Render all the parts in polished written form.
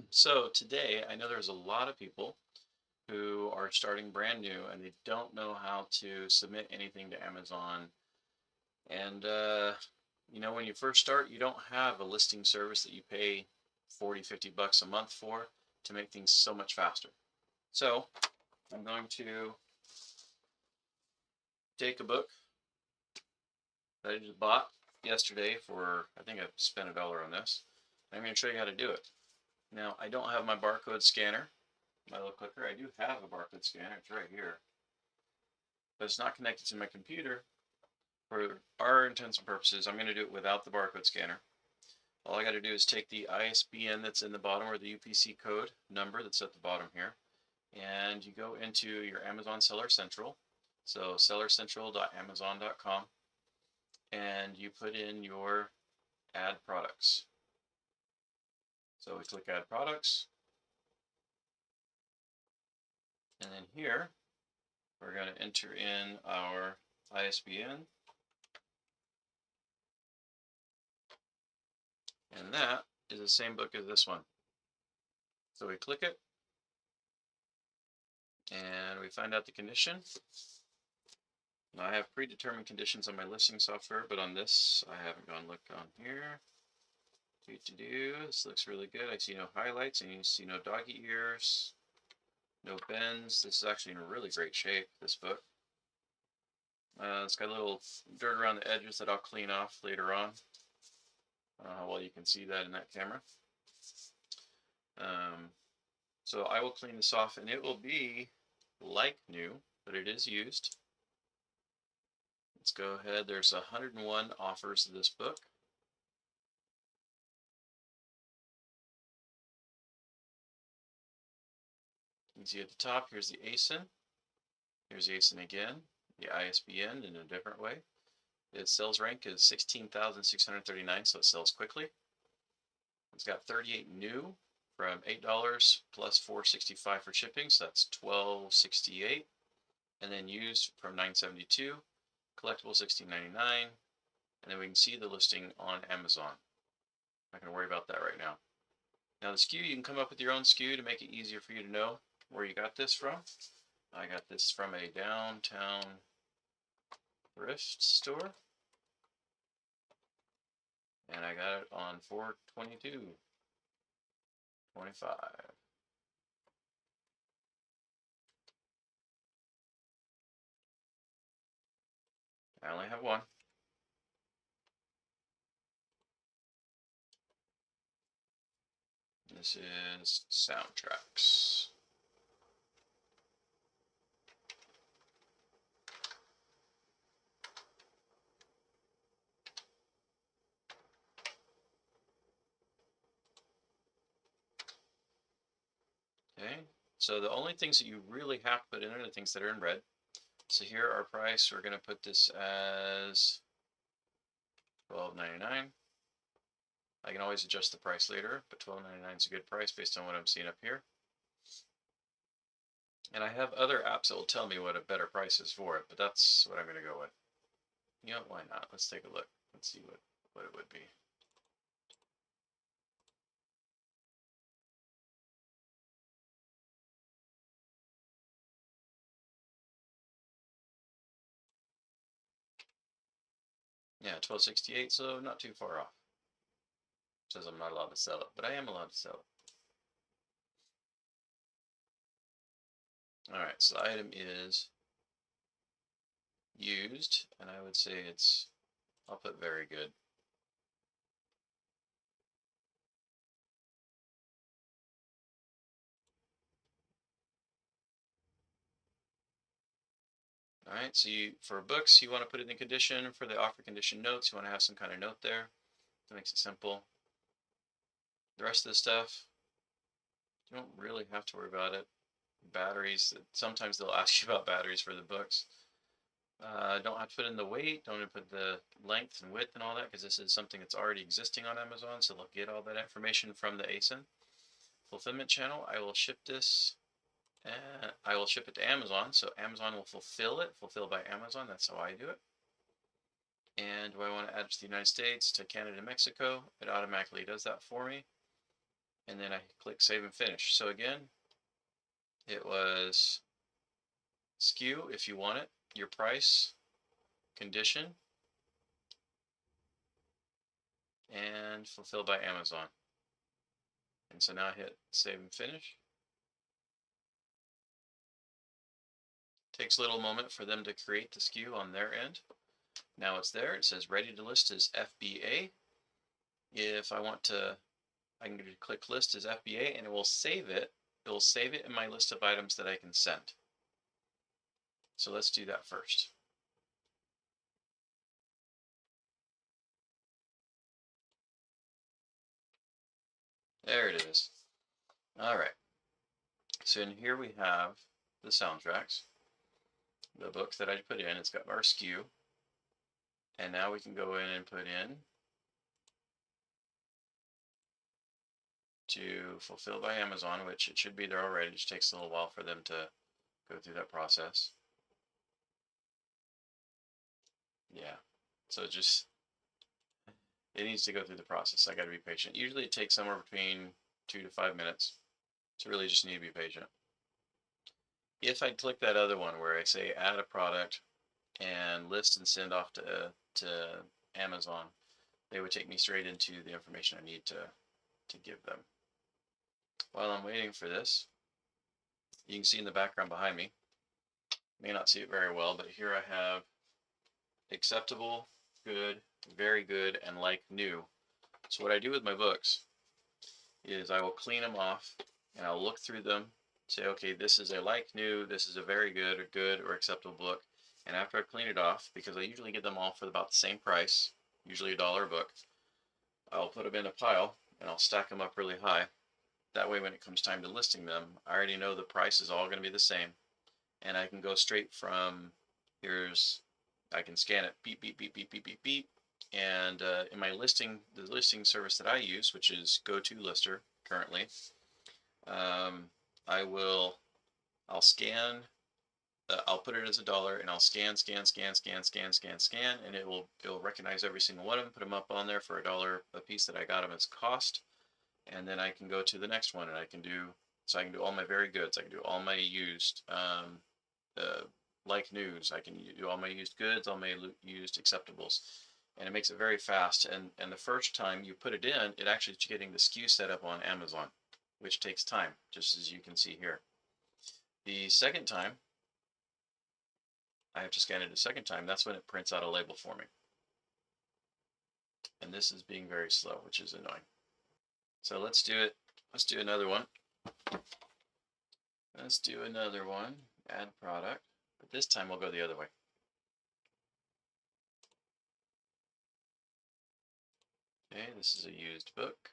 So today, I know there's a lot of people who are starting brand new and they don't know how to submit anything to Amazon. And, when you first start, you don't have a listing service that you pay 40, 50 bucks a month for to make things so much faster. So I'm going to take a book that I just bought yesterday for, I think I spent $1 on this. I'm going to show you how to do it. Now, I don't have my barcode scanner, my little clicker. I do have a barcode scanner. It's right here, but it's not connected to my computer. For our intents and purposes, I'm going to do it without the barcode scanner. All I got to do is take the ISBN that's in the bottom, or the UPC code number that's at the bottom here, and you go into your Amazon Seller Central, so sellercentral.amazon.com, and you put in your add products. So we click add products, and then here we're going to enter in our ISBN, and that is the same book as this one. So we click it, and we find out the condition. Now I have predetermined conditions on my listing software, but on this, I haven't gone look on here. This looks really good. I see no highlights, and you see no doggy ears, no bends. This is actually in really great shape, this book. It's got a little dirt around the edges that I'll clean off later on. Well, you can see that in that camera. So I will clean this off, and it will be like new, but it is used. Let's go ahead. There's 101 offers of this book. You can see at the top, here's the ASIN. Here's the ASIN again, the ISBN in a different way. Its sales rank is 16,639, so it sells quickly. It's got 38 new from $8 plus $4.65 for shipping, so that's $12.68. And then used from $9.72, collectible $16.99, and then we can see the listing on Amazon. Not going to worry about that right now. Now the SKU, you can come up with your own SKU to make it easier for you to know where you got this from. I got this from a downtown thrift store, and I got it on 4/22/25. I only have one. This is Soundtracks. Okay, so the only things that you really have to put in are the things that are in red. So here, our price, we're going to put this as $12.99. I can always adjust the price later, but $12.99 is a good price based on what I'm seeing up here. And I have other apps that will tell me what a better price is for it, but that's what I'm going to go with. You know, why not? Let's take a look. Let's see what it would be. Yeah, $12.68, so not too far off. It says I'm not allowed to sell it, but I am allowed to sell it. Alright, so the item is used, and I would say I'll put very good. Alright, so for books, you want to put it in condition. For the offer condition notes, you want to have some kind of note there. That makes it simple. The rest of the stuff, you don't really have to worry about it. Batteries, sometimes they'll ask you about batteries for the books. Don't have to put in the weight, don't have to put the length and width and all that, because this is something that's already existing on Amazon, so they'll get all that information from the ASIN. Fulfillment channel, I will ship this, and I will ship it to Amazon, so Amazon will fulfill by Amazon, that's how I do it. And do I want to add it to the United States, to Canada, and Mexico? It automatically does that for me. and then I click save and finish. So again, it was SKU if you want it, your price, condition, and fulfilled by Amazon. And so now I hit save and finish. Takes a little moment for them to create the SKU on their end. Now it's there. It says ready to list as FBA. If I want to, I can click list as FBA and it will save it. It will save it in my list of items that I can send. So let's do that first. There it is. All right. So in here we have the soundtracks, the books that I put in. It's got our SKU. And now we can go in and put in to fulfill by Amazon, which it should be there already. It just takes a little while for them to go through that process. Yeah. So it needs to go through the process. I got to be patient. Usually it takes somewhere between 2 to 5 minutes. So really just need to be patient. If I click that other one where I say add a product and list and send off to Amazon, they would take me straight into the information I need to give them. While I'm waiting for this, you can see in the background behind me, may not see it very well, but here I have acceptable, good, very good, and like new. So what I do with my books is I will clean them off and I'll look through them, say, okay, this is a like new, this is a very good or acceptable book. And after I clean it off, because I usually get them all for about the same price, usually $1 a book, I'll put them in a pile and I'll stack them up really high. That way when it comes time to listing them, I already know the price is all going to be the same. And I can go straight from, I can scan it, beep, beep, beep, beep, beep, beep, beep. And in my listing, the listing service that I use, which is GoToLister currently, I'll scan, I'll put it as $1 and I'll scan, and it'll recognize every single one of them, put them up on there for $1 a piece that I got them as cost. And then I can go to the next one and I can do all my very goods. I can do all my used, like news. I can do all my used goods, all my used acceptables. And it makes it very fast. And the first time you put it in, it actually is getting the SKU set up on Amazon, which takes time, just as you can see here. The second time, I have to scan it a second time. That's when it prints out a label for me. And this is being very slow, which is annoying. So let's do it. Let's do another one. Let's do another one. Add product. But this time we'll go the other way. Okay, this is a used book.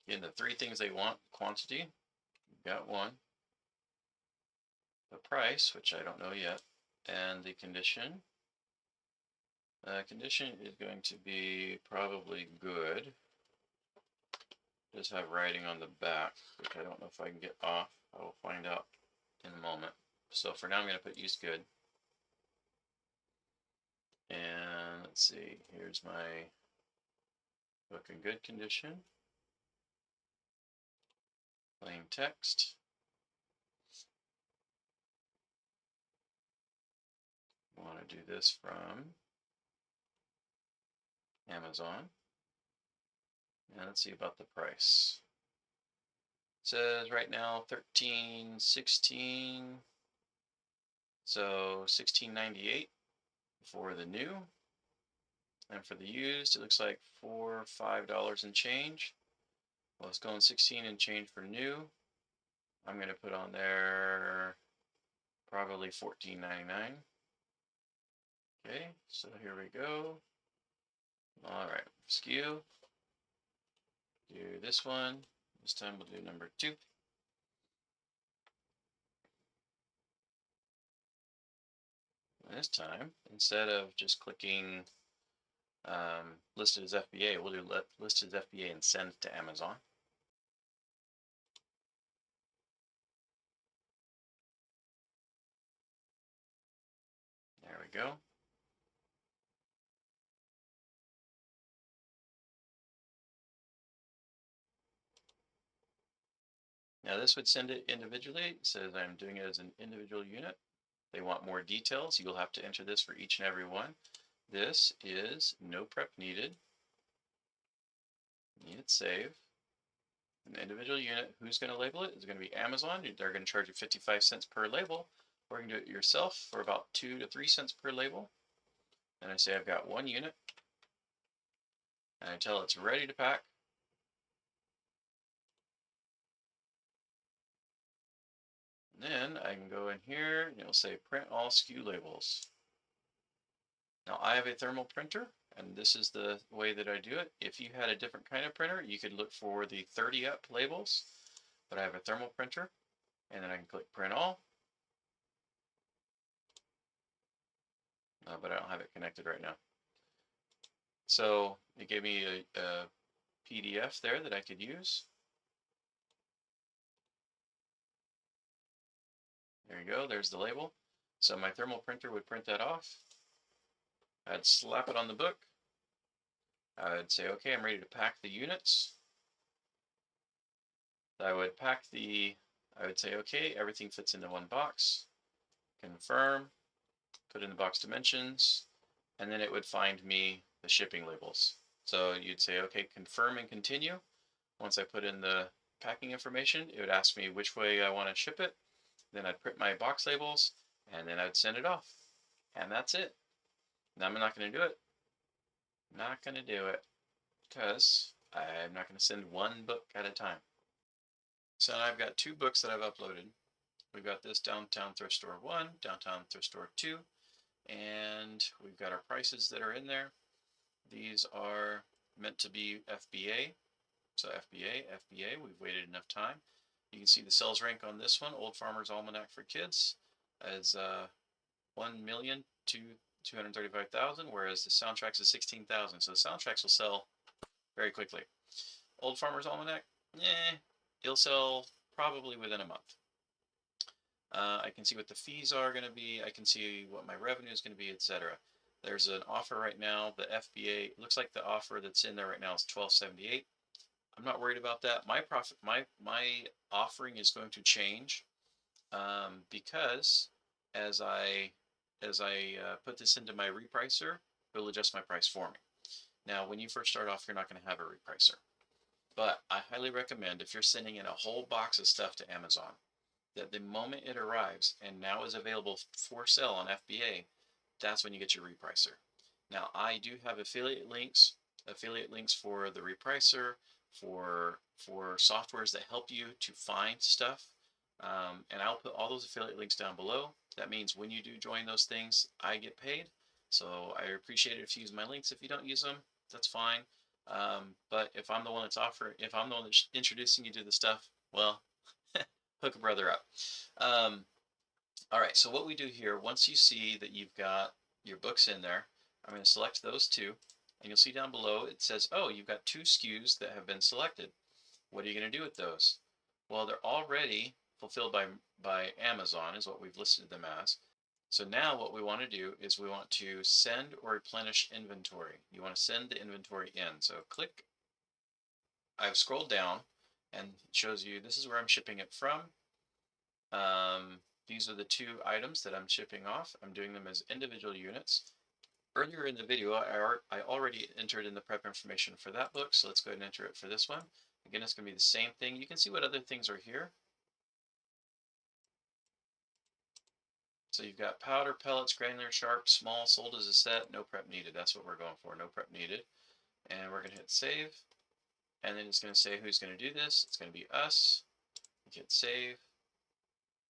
Again, the 3 things they want: quantity, we've got 1, the price, which I don't know yet, and the condition. Condition is going to be probably good. It does have writing on the back, which I don't know if I can get off. I will find out in a moment. So for now I'm going to put used good. And let's see, here's my book in good condition. Plain text. I want to do this from Amazon. And let's see about the price. It says right now $13.16, so $16.98 for the new. And for the used, it looks like $4 or $5 and change. Well, it's going 16 and change for new. I'm going to put on there probably $14.99. Okay, so here we go. All right, SKU. Do this one. This time we'll do number 2. And this time, instead of just clicking listed as FBA, we'll do listed as FBA and send to Amazon. There we go. Now this would send it individually. It says I'm doing it as an individual unit. They want more details. You'll have to enter this for each and every one. This is no prep needed. Hit save. An individual unit, who's going to label it? Is going to be Amazon. They're going to charge you 55 cents per label. Or you can do it yourself for about 2 to 3 cents per label. And I say I've got 1 unit. And I tell it's ready to pack. And then I can go in here and it'll say print all SKU labels. Now I have a thermal printer, and this is the way that I do it. If you had a different kind of printer, you could look for the 30 up labels, but I have a thermal printer, and then I can click print all. But I don't have it connected right now. So it gave me a PDF there that I could use. There you go, there's the label. So my thermal printer would print that off. I'd slap it on the book. I'd say, okay, I'm ready to pack the units. I would say, okay, everything fits into one box. Confirm, put in the box dimensions, and then it would find me the shipping labels. So you'd say, okay, confirm and continue. Once I put in the packing information, it would ask me which way I want to ship it. Then I'd print my box labels, and then I'd send it off. And that's it. Now I'm not going to do it. Not going to do it because I'm not going to send one book at a time. So I've got 2 books that I've uploaded. We've got this Downtown Thrift Store 1, Downtown Thrift Store 2, and we've got our prices that are in there. These are meant to be FBA. So FBA, we've waited enough time. You can see the sales rank on this one, Old Farmer's Almanac for Kids, as 1,235,000, whereas the Soundtracks is 16,000. So the Soundtracks will sell very quickly. Old Farmer's Almanac, it'll sell probably within a month. I can see what the fees are going to be. I can see what my revenue is going to be, etc. There's an offer right now. The FBA looks like the offer that's in there right now is $12.78. I'm not worried about that. My profit, my offering is going to change because as I put this into my repricer, it'll adjust my price for me. Now, when you first start off, you're not going to have a repricer, but I highly recommend if you're sending in a whole box of stuff to Amazon, that the moment it arrives and now is available for sale on FBA, that's when you get your repricer. Now, I do have affiliate links for the repricer, for softwares that help you to find stuff, and I'll put all those affiliate links down below. That means when you do join those things, I get paid. So I appreciate it if you use my links. If you don't use them, that's fine. But if I'm the one that's introducing you to the stuff, well, hook a brother up. All right, so what we do here, once you see that you've got your books in there, I'm going to select those 2, and you'll see down below it says, oh, you've got 2 SKUs that have been selected. What are you going to do with those? Well, they're already fulfilled by Amazon, is what we've listed them as. So now what we want to do is we want to send or replenish inventory. You want to send the inventory in. So click, I've scrolled down, and it shows you this is where I'm shipping it from. These are the 2 items that I'm shipping off. I'm doing them as individual units. Earlier in the video, I already entered in the prep information for that book, so let's go ahead and enter it for this one. Again, it's going to be the same thing. You can see what other things are here. So you've got powder, pellets, granular, sharp, small, sold as a set, no prep needed. That's what we're going for, no prep needed. And we're going to hit save. And then it's going to say who's going to do this. It's going to be us. Hit save.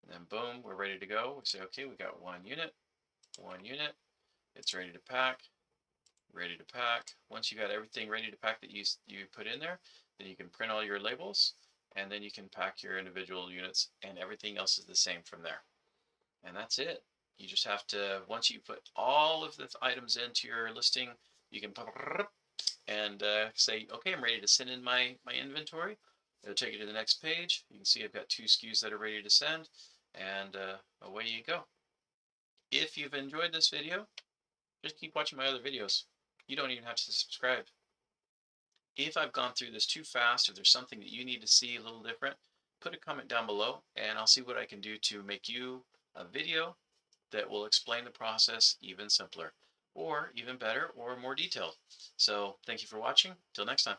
And then boom, we're ready to go. We say, okay, we got 1 unit. It's ready to pack. Once you got everything ready to pack that you put in there, then you can print all your labels, and then you can pack your individual units, and everything else is the same from there. And that's it. You just have to, once you put all of the items into your listing, you can and say, okay, I'm ready to send in my inventory. It'll take you to the next page. You can see I've got 2 SKUs that are ready to send, and away you go. If you've enjoyed this video, just keep watching my other videos. You don't even have to subscribe. If I've gone through this too fast, or there's something that you need to see a little different, put a comment down below and I'll see what I can do to make you a video that will explain the process even simpler, or even better, or more detailed. So thank you for watching. Till next time.